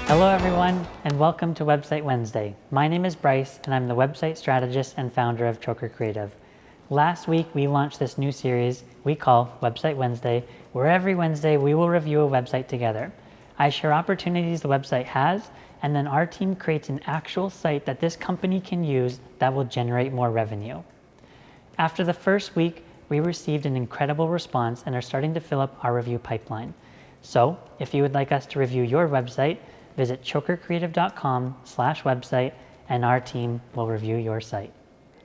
Hello everyone, and welcome to Website Wednesday. My name is Bryce, and I'm the website strategist and founder of Choker Creative. Last week, we launched this new series we call Website Wednesday, where every Wednesday we will review a website together. I share opportunities the website has, and then our team creates an actual site that this company can use that will generate more revenue. After the first week, we received an incredible response and are starting to fill up our review pipeline. So, if you would like us to review your website, visit chokercreative.com/website and our team will review your site.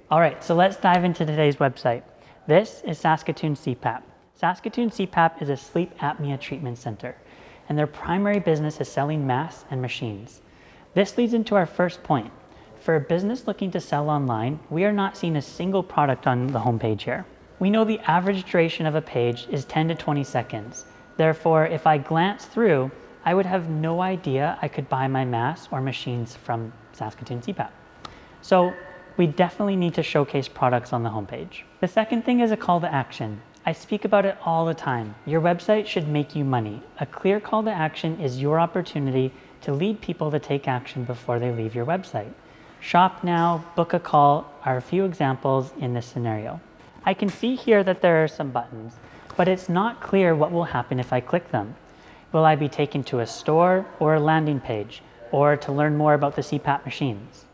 All right, so let's dive into today's website. This is Saskatoon Cpap. Saskatoon Cpap is a sleep apnea treatment center, and their primary business is selling masks and machines. This leads into our first point. For a business looking to sell online, we are not seeing a single product on the homepage here. We know the average duration of a page is 10 to 20 seconds. Therefore, if I glance through, I would have no idea I could buy my masks or machines from Saskatoon Cpap. So we definitely need to showcase products on the homepage. The second thing is a call to action. I speak about it all the time. Your website should make you money. A clear call to action is your opportunity to lead people to take action before they leave your website. Shop now, book a call are a few examples in this scenario. I can see here that there are some buttons, but it's not clear what will happen if I click them. Will I be taken to a store or a landing page, or to learn more about the Cpap machines?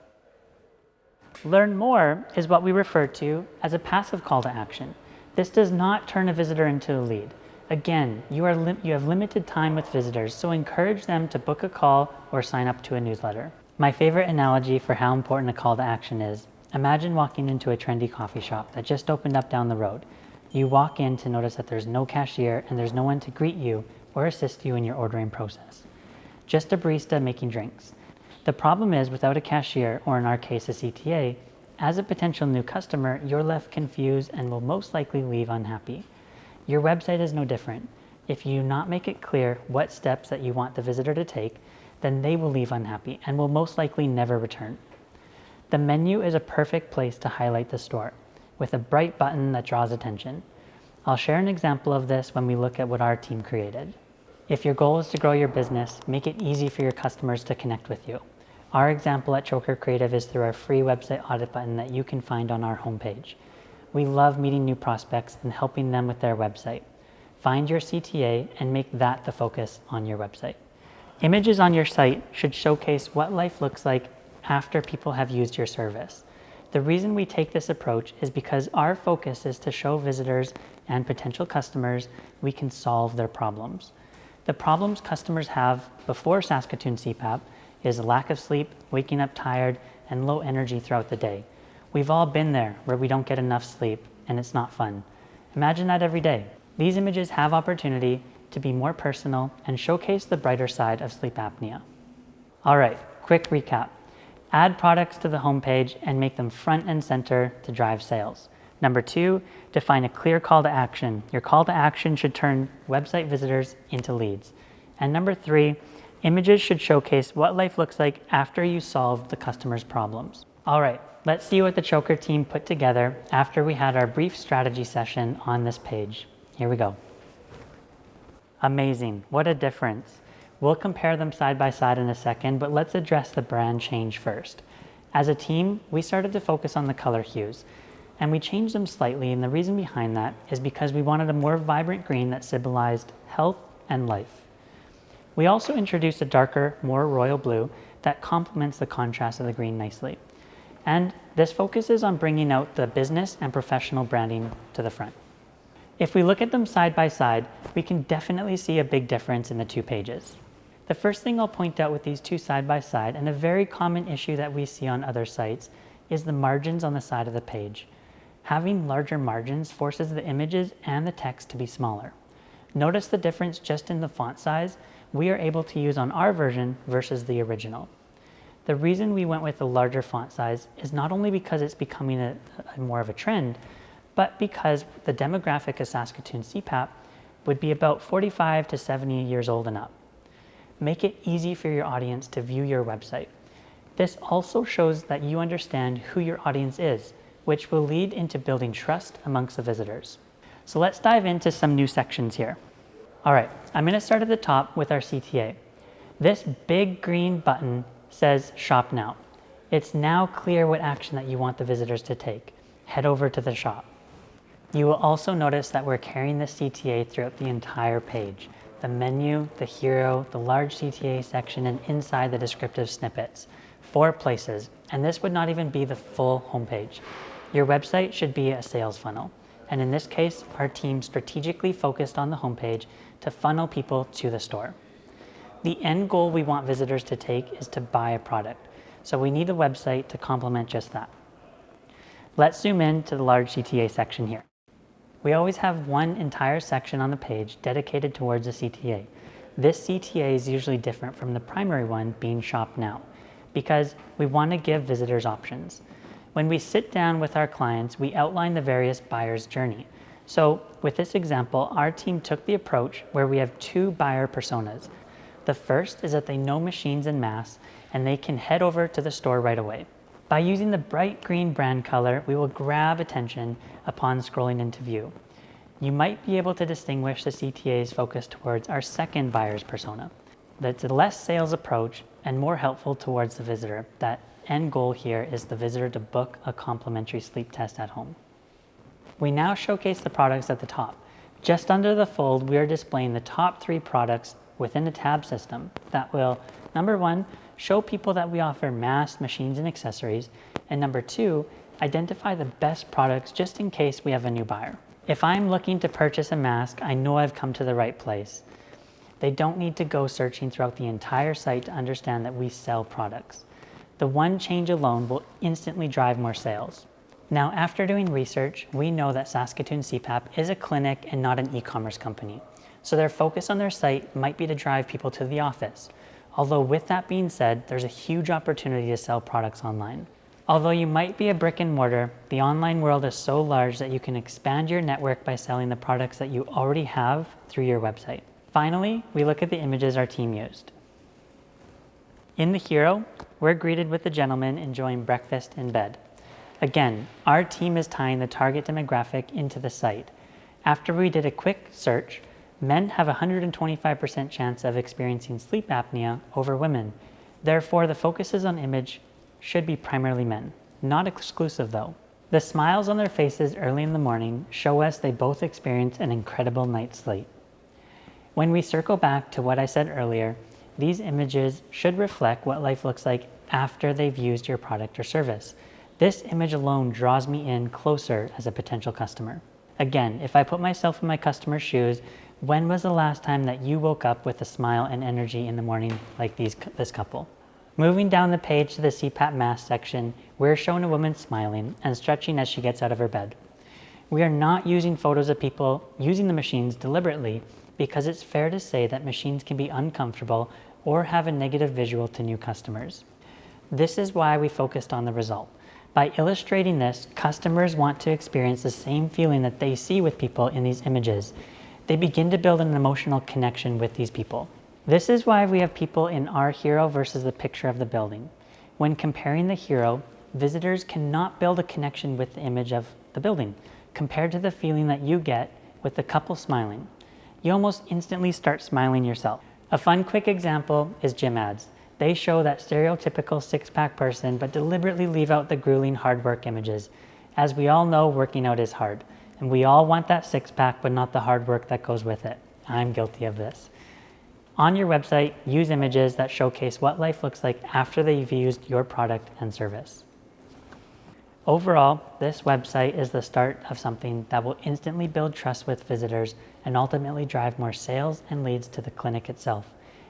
Learn more is what we refer to as a passive call to action. This does not turn a visitor into a lead. Again, you have limited time with visitors, so encourage them to book a call or sign up to a newsletter. My favorite analogy for how important a call to action is, imagine walking into a trendy coffee shop that just opened up down the road. You walk in to notice that there's no cashier and there's no one to greet you or assist you in your ordering process. Just a barista making drinks. The problem is, without a cashier, or in our case a CTA, as a potential new customer, you're left confused and will most likely leave unhappy. Your website is no different. If you not make it clear what steps that you want the visitor to take, then they will leave unhappy and will most likely never return. The menu is a perfect place to highlight the store, with a bright button that draws attention. I'll share an example of this when we look at what our team created. If your goal is to grow your business, make it easy for your customers to connect with you. Our example at Choker Creative is through our free website audit button that you can find on our homepage. We love meeting new prospects and helping them with their website. Find your CTA and make that the focus on your website. Images on your site should showcase what life looks like after people have used your service. The reason we take this approach is because our focus is to show visitors and potential customers we can solve their problems. The problems customers have before Saskatoon Cpap is a lack of sleep, waking up tired, and low energy throughout the day. We've all been there where we don't get enough sleep and it's not fun. Imagine that every day. These images have opportunity to be more personal and showcase the brighter side of sleep apnea. All right, quick recap. Add products to the homepage and make them front and center to drive sales. Number 2, define a clear call to action. Your call to action should turn website visitors into leads. And number 3, images should showcase what life looks like after you solve the customer's problems. All right, let's see what the Choker team put together after we had our brief strategy session on this page. Here we go. Amazing, what a difference. We'll compare them side by side in a second, but let's address the brand change first. As a team, we started to focus on the color hues, and we changed them slightly, and the reason behind that is because we wanted a more vibrant green that symbolized health and life. We also introduced a darker, more royal blue that complements the contrast of the green nicely. And this focuses on bringing out the business and professional branding to the front. If we look at them side by side, we can definitely see a big difference in the two pages. The first thing I'll point out with these two side by side, and a very common issue that we see on other sites, is the margins on the side of the page. Having larger margins forces the images and the text to be smaller. Notice the difference just in the font size we are able to use on our version versus the original. The reason we went with a larger font size is not only because it's becoming a more of a trend, but because the demographic of Saskatoon Cpap would be about 45 to 70 years old and up. Make it easy for your audience to view your website. This also shows that you understand who your audience is, which will lead into building trust amongst the visitors. So let's dive into some new sections here. All right, I'm going to start at the top with our CTA. This big green button says Shop Now. It's now clear what action that you want the visitors to take. Head over to the shop. You will also notice that we're carrying the CTA throughout the entire page. The menu, the hero, the large CTA section, and inside the descriptive snippets. 4 places, and this would not even be the full homepage. Your website should be a sales funnel. And in this case, our team strategically focused on the homepage to funnel people to the store. The end goal we want visitors to take is to buy a product. So we need a website to complement just that. Let's zoom in to the large CTA section here. We always have one entire section on the page dedicated towards a CTA. This CTA is usually different from the primary one being Shop Now, because we want to give visitors options. When we sit down with our clients, we outline the various buyers' journey. So with this example, our team took the approach where we have 2 buyer personas. The first is that they know machines en masse and they can head over to the store right away. By using the bright green brand color, we will grab attention upon scrolling into view. You might be able to distinguish the CTAs focused towards our second buyer's persona. That's a less sales approach and more helpful towards the visitor. That end goal here is the visitor to book a complimentary sleep test at home. We now showcase the products at the top. Just under the fold, we are displaying the top 3 products within a tab system that will, number 1, show people that we offer masks, machines, and accessories, and number 2, identify the best products just in case we have a new buyer. If I'm looking to purchase a mask, I know I've come to the right place. They don't need to go searching throughout the entire site to understand that we sell products. The one change alone will instantly drive more sales. Now, after doing research, we know that Saskatoon Cpap is a clinic and not an e-commerce company. So their focus on their site might be to drive people to the office. Although with that being said, there's a huge opportunity to sell products online. Although you might be a brick and mortar, the online world is so large that you can expand your network by selling the products that you already have through your website. Finally, we look at the images our team used. In the hero, we're greeted with the gentleman enjoying breakfast in bed. Again, our team is tying the target demographic into the site. After we did a quick search, men have a 125% chance of experiencing sleep apnea over women. Therefore, the focuses on image should be primarily men. Not exclusive though. The smiles on their faces early in the morning show us they both experience an incredible night's sleep. When we circle back to what I said earlier, these images should reflect what life looks like after they've used your product or service. This image alone draws me in closer as a potential customer. Again, if I put myself in my customer's shoes, when was the last time that you woke up with a smile and energy in the morning like this couple? Moving down the page to the Cpap mask section, we're shown a woman smiling and stretching as she gets out of her bed. We are not using photos of people using the machines deliberately because it's fair to say that machines can be uncomfortable or have a negative visual to new customers. This is why we focused on the result. By illustrating this, customers want to experience the same feeling that they see with people in these images. They begin to build an emotional connection with these people. This is why we have people in our hero versus the picture of the building. When comparing the hero, visitors cannot build a connection with the image of the building compared to the feeling that you get with the couple smiling. You almost instantly start smiling yourself. A fun quick example is gym ads. They show that stereotypical six-pack person but deliberately leave out the grueling hard work images. As we all know, working out is hard. And we all want that six-pack but not the hard work that goes with it. I'm guilty of this. On your website, use images that showcase what life looks like after they've used your product and service. Overall, this website is the start of something that will instantly build trust with visitors and ultimately drive more sales and leads to the clinic itself.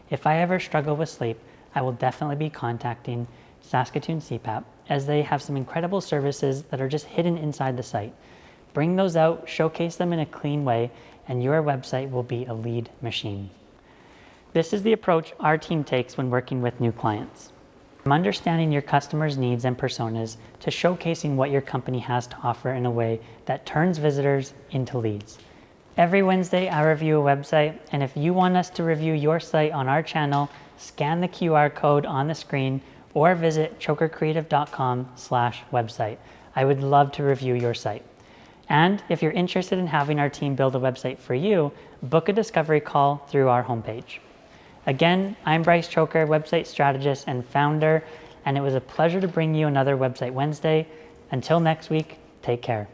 If I ever struggle with sleep, I will definitely be contacting Saskatoon Cpap as they have some incredible services that are just hidden inside the site. Bring those out, showcase them in a clean way, and your website will be a lead machine. This is the approach our team takes when working with new clients. From understanding your customers' needs and personas to showcasing what your company has to offer in a way that turns visitors into leads. Every Wednesday, I review a website, and if you want us to review your site on our channel, scan the QR code on the screen or visit chokercreative.com/website. I would love to review your site. And if you're interested in having our team build a website for you, book a discovery call through our homepage. Again, I'm Bryce Choker, website strategist and founder, and it was a pleasure to bring you another Website Wednesday. Until next week, take care.